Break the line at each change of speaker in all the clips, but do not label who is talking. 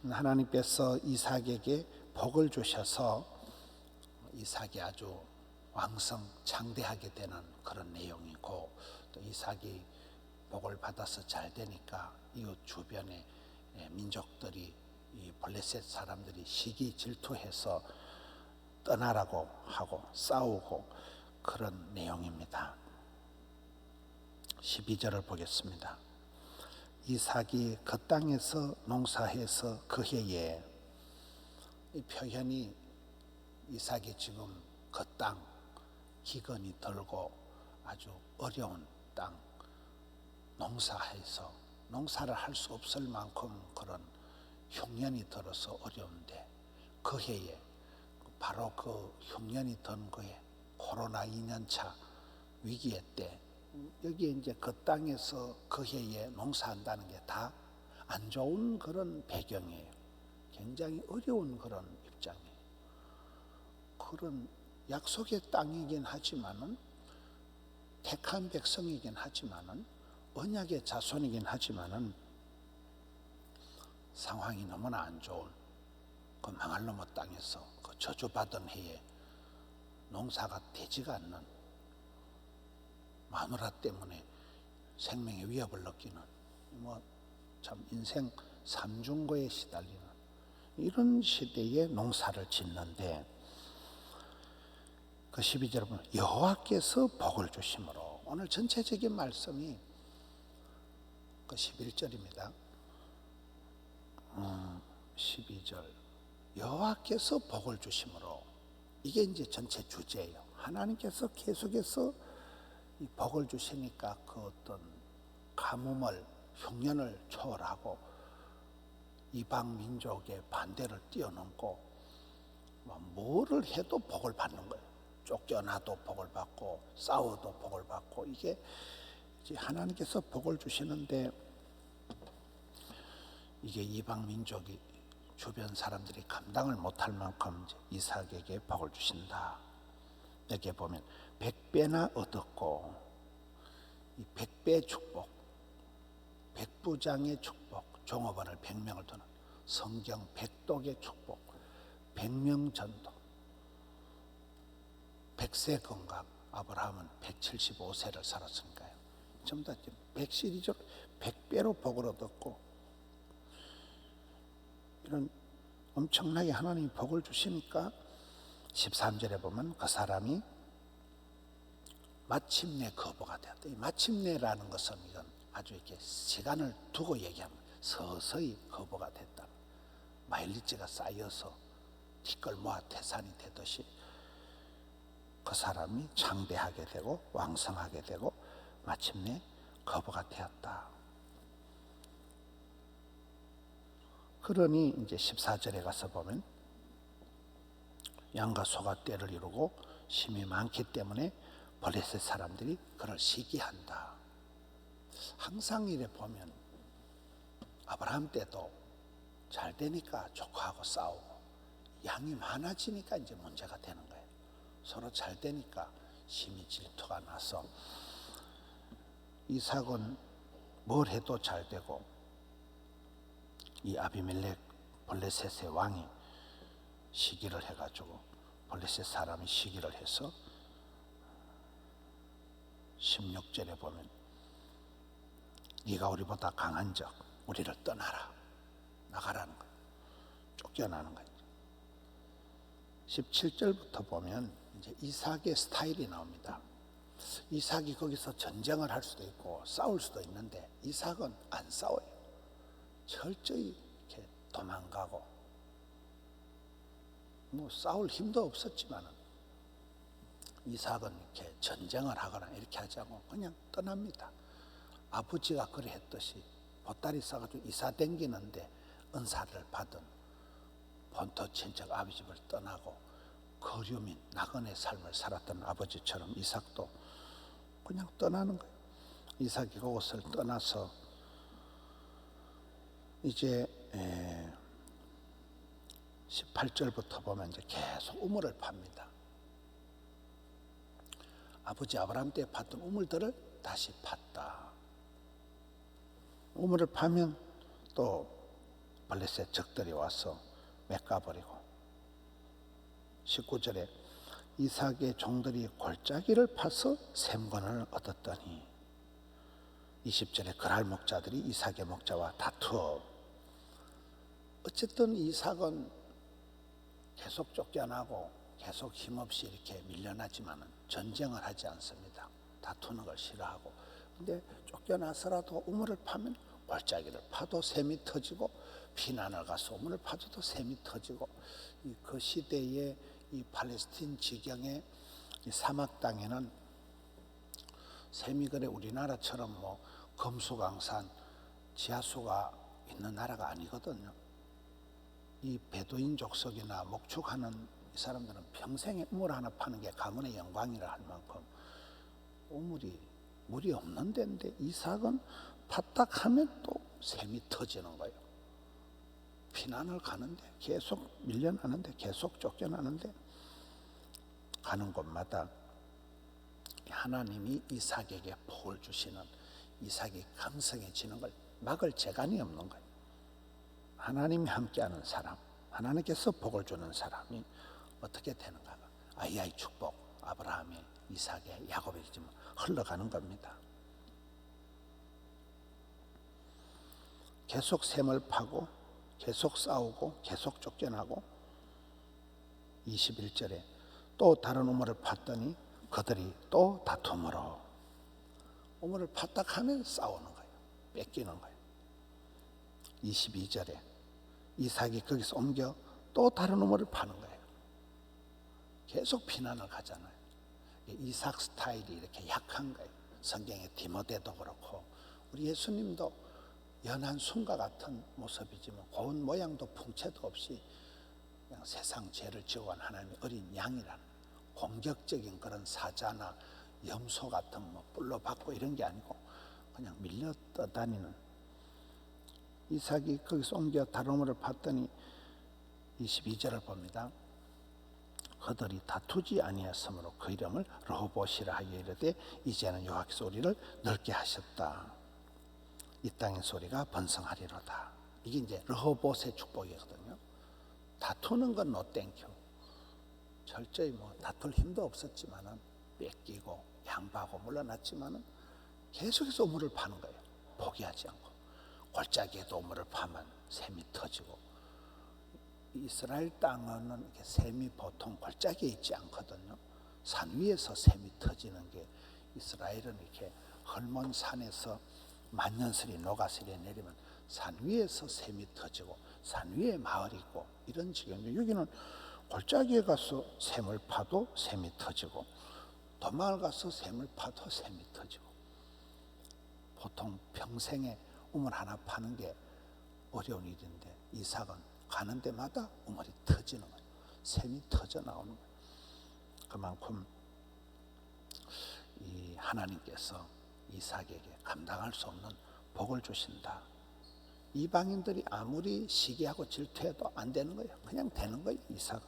하나님께서 이삭에게 복을 주셔서 이삭이 아주 왕성 장대하게 되는 그런 내용이고, 또 이삭이 복을 받아서 잘 되니까 이웃 주변의 민족들이, 이 블레셋 사람들이 시기 질투해서 떠나라고 하고 싸우고 그런 내용입니다. 12절을 보겠습니다. 이삭이 그 땅에서 농사해서 그 해에, 이 표현이 이삭이 지금 그 땅 기근이 들고 아주 어려운 땅 농사해서 농사를 할 수 없을 만큼 그런 흉년이 들어서 어려운데, 그 해에 바로 그 흉년이 든 거에 코로나 2년차 위기의 때, 여기 이제 그 땅에서 그 해에 농사한다는 게 다 안 좋은 그런 배경이에요. 굉장히 어려운 그런 입장이에요. 그런 약속의 땅이긴 하지만은, 택한 백성이긴 하지만은, 언약의 자손이긴 하지만은 상황이 너무나 안 좋은 그 망할 놈의 땅에서 그 저주받은 해에 농사가 되지가 않는, 마누라 때문에 생명의 위협을 느끼는, 참 인생 삼중고에 시달리는 이런 시대에 농사를 짓는데, 그 12절에 보면 여호와께서 복을 주심으로, 오늘 전체적인 말씀이 그 11절입니다. 12절 여호와께서 복을 주심으로, 이게 이제 전체 주제예요. 하나님께서 계속해서 이 복을 주시니까 그 어떤 가뭄을, 흉년을 초월하고 이방 민족의 반대를 뛰어넘고 뭐를 해도 복을 받는 거예요. 쫓겨나도 복을 받고 싸워도 복을 받고, 이게 이제 하나님께서 복을 주시는데, 이게 이방 민족이, 주변 사람들이 감당을 못할 만큼 이삭에게 복을 주신다. 여기 보면 100배나 얻었고, 이 100배 축복, 백부장의 축복, 종업원을 100명을 두는 성경 100독의 축복, 100명 전도, 100세 건강. 아브라함은 175세를 살았으니까요. 전부 다 100시리즈로 100배로 복을 얻었고, 이런 엄청나게 하나님이 복을 주시니까 13절에 보면 그 사람이 마침내 거부가 되었다. 이 마침내라는 것은 이건 아주 이렇게 시간을 두고 얘기하면 서서히 거부가 됐다. 마일리지가 쌓여서 티끌 모아 태산이 되듯이 그 사람이 장대하게 되고 왕성하게 되고 마침내 거부가 되었다. 그러니 이제 14절에 가서 보면 양과 소가 떼를 이루고 심이 많기 때문에 블레셋 사람들이 그를 시기한다. 항상 이래 보면 아브라함 때도 잘 되니까 조카하고 싸우고, 양이 많아지니까 이제 문제가 되는 거예요. 서로 잘 되니까 심히 질투가 나서, 이삭은 뭘 해도 잘 되고, 이 아비멜렉 블레셋의 왕이 시기를 해가지고, 블레셋 사람이 시기를 해서 16절에 보면 네가 우리보다 강한 적 우리를 떠나라, 나가라는 거예요. 쫓겨나는 거예요. 17절부터 보면 이제 이삭의 스타일이 나옵니다. 이삭이 거기서 전쟁을 할 수도 있고 싸울 수도 있는데, 이삭은 안 싸워요. 철저히 이렇게 도망가고, 싸울 힘도 없었지만은 이삭은 이렇게 전쟁을 하거나 이렇게 하지 않고 그냥 떠납니다. 아버지가 그래 했듯이 보따리 싸가지고 이사 댕기는데 은사를 받은 본토 친척 아버지 집을 떠나고 거류민 나그네 삶을 살았던 아버지처럼 이삭도 그냥 떠나는 거예요. 이삭이 그곳을 떠나서 이제 18절부터 보면 이제 계속 우물을 팝니다. 아버지 아브라함 때 팠던 우물들을 다시 팠다. 우물을 파면 또 블레셋 적들이 와서 맺가버리고 19절에 이삭의 종들이 골짜기를 파서 샘건을 얻었더니 20절에 그랄 목자들이 이삭의 목자와 다투어 어쨌든 이삭은 계속 쫓겨나고 계속 힘없이 이렇게 밀려나지만 전쟁을 하지 않습니다. 다투는 걸 싫어하고. 근데 쫓겨나서라도 우물을 파면 골짜기를 파도 샘이 터지고 피난을 가서 우물을 파도 샘이 터지고 그 시대의 이 팔레스틴 지경의 이 사막 땅에는 샘이 그래 우리나라처럼 뭐 금수강산 지하수가 있는 나라가 아니거든요. 이 베두인 족속이나 목축하는 이 사람들은 평생에 우물 하나 파는 게 가문의 영광이라 할 만큼 물이 없는 데인데 이삭은 파딱하면 또 샘이 터지는 거예요. 피난을 가는데 계속 밀려나는데 계속 쫓겨나는데 가는 곳마다 하나님이 이삭에게 복을 주시는 이삭이 강성해지는 걸 막을 재간이 없는 거예요. 하나님이 함께하는 사람, 하나님께서 복을 주는 사람이 어떻게 되는가? 아이의 축복, 아브라함의, 이삭의, 야곱의 지금 흘러가는 겁니다. 계속 샘을 파고 계속 싸우고 계속 쫓겨나고 21절에 또 다른 우물을 팠더니 그들이 또 다툼으로 우물을 팠다 하면 싸우는 거예요. 뺏기는 거예요. 22절에 이삭이 거기서 옮겨 또 다른 우물을 파는 거예요. 계속 피난을 가잖아요. 이삭 스타일이 이렇게 약한 거예요. 성경의 디모데도 그렇고 우리 예수님도 연한 순과 같은 모습이지만 고운 모양도 풍채도 없이 그냥 세상 죄를 지어간 하나님의 어린 양이라는 공격적인 그런 사자나 염소 같은 뭐 뿔로 받고 이런 게 아니고 그냥 밀려 떠다니는 이삭이 거기서 옮겨 다른 우물을 팠더니 22절을 봅니다. 그들이 다투지 아니하였으므로 그 이름을 르호봇이라 하여 이르되 이제는 여호와께서 우리를 넓게 하셨다. 이 땅의 소리가 번성하리로다. 이게 이제 르호봇의 축복이거든요. 다투는 건 노 땡큐. 철저히 뭐 다툴 힘도 없었지만은 뺏기고 양보하고 물러났지만은 계속해서 우물을 파는 거예요. 포기하지 않고 골짜기에도 우물을 파면 샘이 터지고 이스라엘 땅은 이렇게 샘이 보통 골짜기에 있지 않거든요. 산 위에서 샘이 터지는 게 이스라엘은 이렇게 헐몬 산에서 만년설이 녹아설이 내리면 산 위에서 샘이 터지고 산 위에 마을이 있고 이런 지경인데 여기는 골짜기에 가서 샘을 파도 샘이 터지고 도망을 가서 샘을 파도 샘이 터지고 보통 평생에 우물 하나 파는 게 어려운 일인데 이삭은 가는 데마다 우물이 터지는 거예요. 샘이 터져 나오는 거예요. 그만큼 이 하나님께서 이삭에게 감당할 수 없는 복을 주신다. 이방인들이 아무리 시기하고 질투해도 안 되는 거예요. 그냥 되는 거예요. 이삭은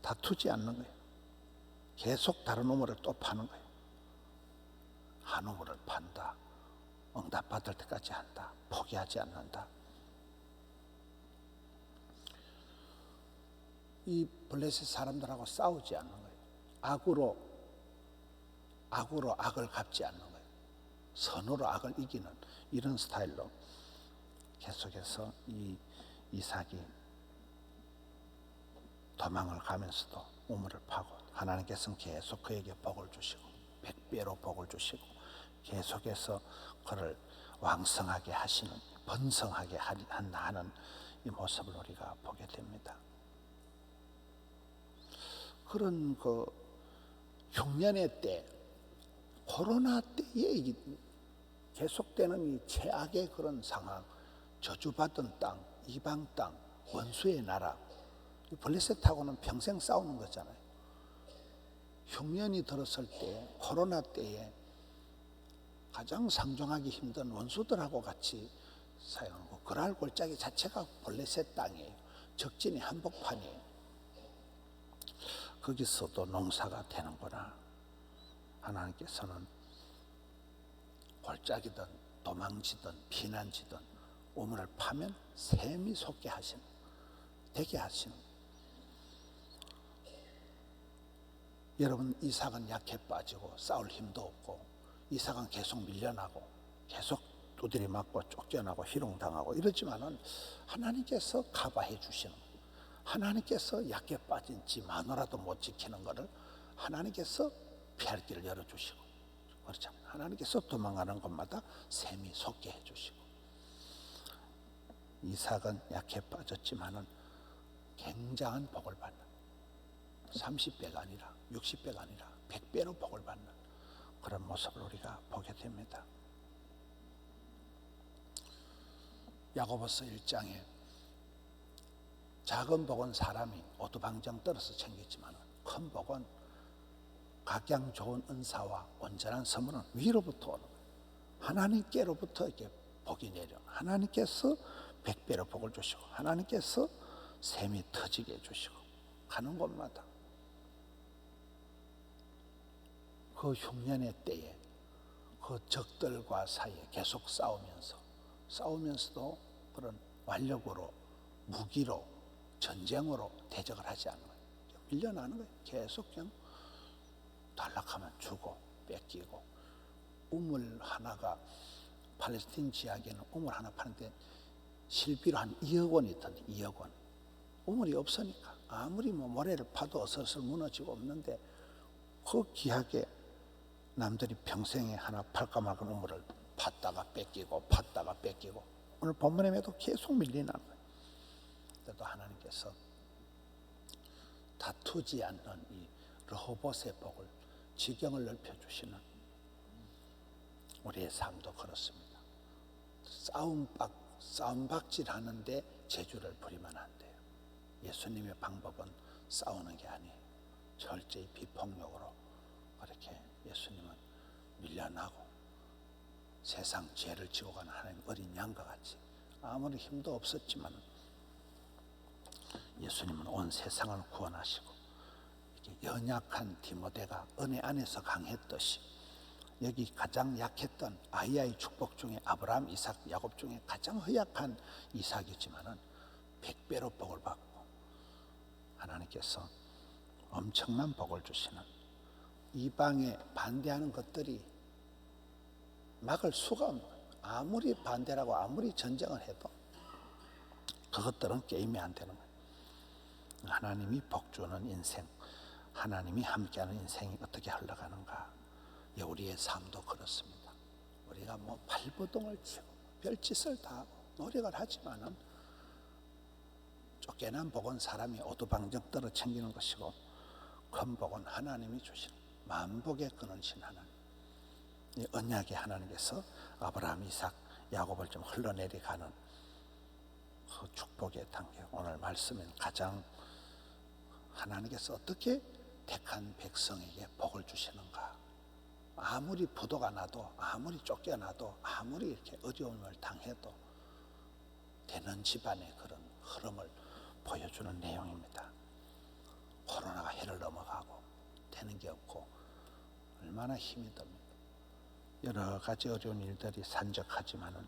다투지 않는 거예요. 계속 다른 우물을 또 파는 거예요. 한 우물을 판다. 응답받을 때까지 한다. 포기하지 않는다. 이 블레셋 사람들하고 싸우지 않는 거예요. 악으로 악을 갚지 않는 거예요. 선으로 악을 이기는 이런 스타일로 계속해서 이 이삭이 도망을 가면서도 우물을 파고 하나님께서는 계속 그에게 복을 주시고 100배로 복을 주시고 계속해서 그를 왕성하게 하시는 번성하게 하는 이 모습을 우리가 보게 됩니다. 그런 그 흉년의 때 코로나 때에 계속되는 이 최악의 그런 상황, 저주받은 땅, 이방 땅, 원수의 나라, 블레셋하고는 평생 싸우는 거잖아요. 흉년이 들었을 때, 코로나 때에 가장 상종하기 힘든 원수들하고 같이 사용하고 그랄 골짜기 자체가 블레셋 땅이에요. 적진이 한복판이에요. 거기서도 농사가 되는구나. 하나님께서는 골짜기든 도망치든 피난치든 우물을 파면 샘이 솟게 하시는, 되게 하시는. 여러분, 이삭은 약해 빠지고 싸울 힘도 없고, 이삭은 계속 밀려나고 계속 두드리 맞고 쫓겨나고 희롱당하고 이러지만은 하나님께서 커버해 주시는, 하나님께서 약해 빠진 지 마누라도 못 지키는 것을 하나님께서 피할 길을 열어주시고, 그렇잖아요. 하나님께서 도망가는 곳마다 샘이 솟게 해주시고. 이삭은 약해 빠졌지만은 굉장한 복을 받는, 30배가 아니라 60배가 아니라 100배로 복을 받는 그런 모습을 우리가 보게 됩니다. 야고보서 1장에 작은 복은 사람이 오두방정 떨어서 챙기지만 큰 복은 각양 좋은 은사와 온전한 선물은 위로부터 오는 거예요. 하나님께로부터 이렇게 복이 내려, 하나님께서 100배로 복을 주시고, 하나님께서 샘이 터지게 해주시고, 가는 곳마다 그 흉년의 때에 그 적들과 사이에 계속 싸우면서도 그런 완력으로, 무기로, 전쟁으로 대적을 하지 않는 거예요. 밀려나는 거예요. 계속 그냥 탈락하면 주고 뺏기고. 우물 하나가, 팔레스틴 지역에는 우물 하나 파는데 실비로 한 2억 원이 있던데, 2억 원. 우물이 없으니까 아무리 모래를 파도 어슬어슬 무너지고 없는데, 그 귀하게 남들이 평생에 하나 팔까 말까 우물을 팠다가 뺏기고 오늘 본문에도 계속 밀리는 거예요. 그래도 하나님께서 다투지 않는 이 르호봇의 복을, 지경을 넓혀주시는 우리의 삶도 그렇습니다. 싸움박질 하는데 재주를 부리면 안 돼요. 예수님의 방법은 싸우는 게 아니에요. 철저히 비폭력으로 그렇게 예수님은 밀려나고, 세상 죄를 지고 가는 하나님 어린 양과 같이 아무리 힘도 없었지만 예수님은 온 세상을 구원하시고, 이렇게 연약한 디모데가 은혜 안에서 강했듯이 여기 가장 약했던 아이의 축복 중에 아브라함, 이삭, 야곱 중에 가장 허약한 이삭이지만은 100배로 복을 받고 하나님께서 엄청난 복을 주시는, 이방에 반대하는 것들이 막을 수가 없는 거예요. 아무리 반대라고 아무리 전쟁을 해도 그것들은 게임이 안 되는 거예요. 하나님이 복주는 인생, 하나님이 함께하는 인생이 어떻게 흘러가는가. 우리의 삶도 그렇습니다. 우리가 발버둥을 치고 별짓을 다 하고 노력을 하지만은 쫓겨난 복은 사람이 오두방정 떨어 챙기는 것이고, 큰 복은 하나님이 주시는 만복의 근원신 하나님, 이 언약의 하나님께서 아브라함, 이삭, 야곱을 좀 흘러내려가는 그 축복의 단계. 오늘 말씀은 가장 하나님께서 어떻게 택한 백성에게 복을 주시는가. 아무리 부도가 나도, 아무리 쫓겨나도, 아무리 이렇게 어려움을 당해도 되는 집안의 그런 흐름을 보여주는 내용입니다. 코로나가 해를 넘어가고 되는 게 없고 얼마나 힘이 듭니까. 여러 가지 어려운 일들이 산적하지만은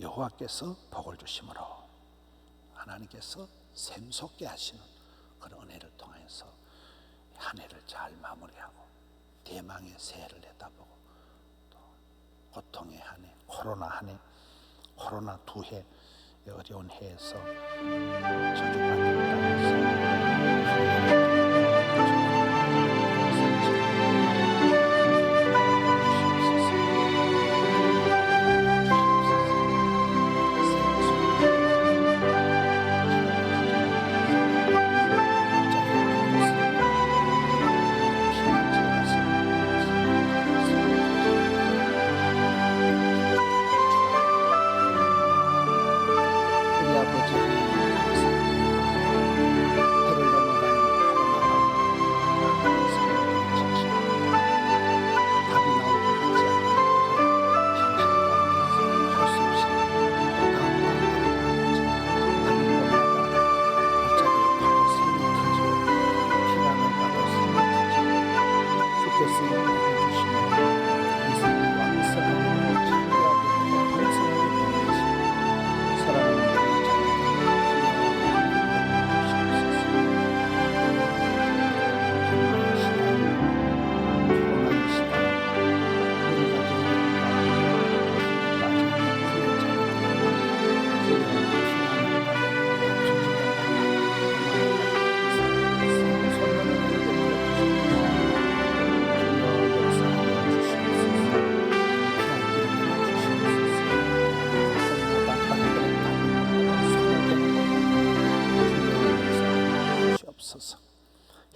여호와께서 복을 주심으로 하나님께서 샘솟게 하시는 그런 은혜를 통해서 한 해를 잘 마무리하고 대망의 새해를 내다보고, 또 고통의 한 해, 코로나 한 해, 코로나 2해, 어려운 해에서 저주받는 땅에서 우리 아버지 하나님 감사합니다. 해를 넘어가는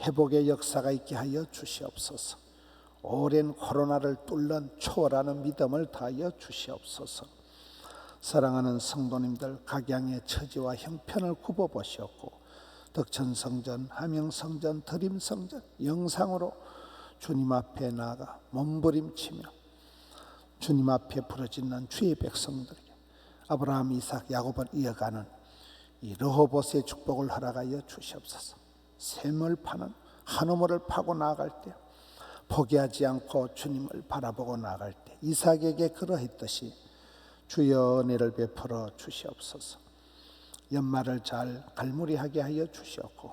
회복의 역사가 있게 하여 주시옵소서. 오랜 코로나를 뚫는 초월하는 믿음을 다하여 주시옵소서. 사랑하는 성도님들, 각양의 처지와 형편을 굽어보시옵고 덕천성전, 함영성전, 드림성전 영상으로 주님 앞에 나아가 몸부림치며 주님 앞에 부르짖는 주의 백성들에게 아브라함, 이삭, 야곱을 이어가는 이 르호봇의 축복을 허락하여 주시옵소서. 샘을 파는 한 우물을 파고 나아갈 때 포기하지 않고 주님을 바라보고 나아갈 때 이삭에게 그러했듯이 주여 은혜를 베풀어 주시옵소서. 연말을 잘 갈무리하게 하여 주시옵고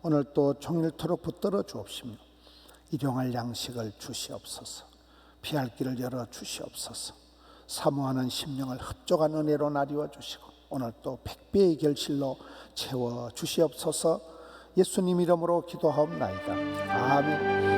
오늘 또 종일토록 붙들어 주옵시며 일용할 양식을 주시옵소서. 피할 길을 열어 주시옵소서. 사모하는 심령을 흡족한 은혜로 나리워 주시고 오늘 또 백배의 결실로 채워 주시옵소서. 예수님 이름으로 기도하옵나이다. 아멘.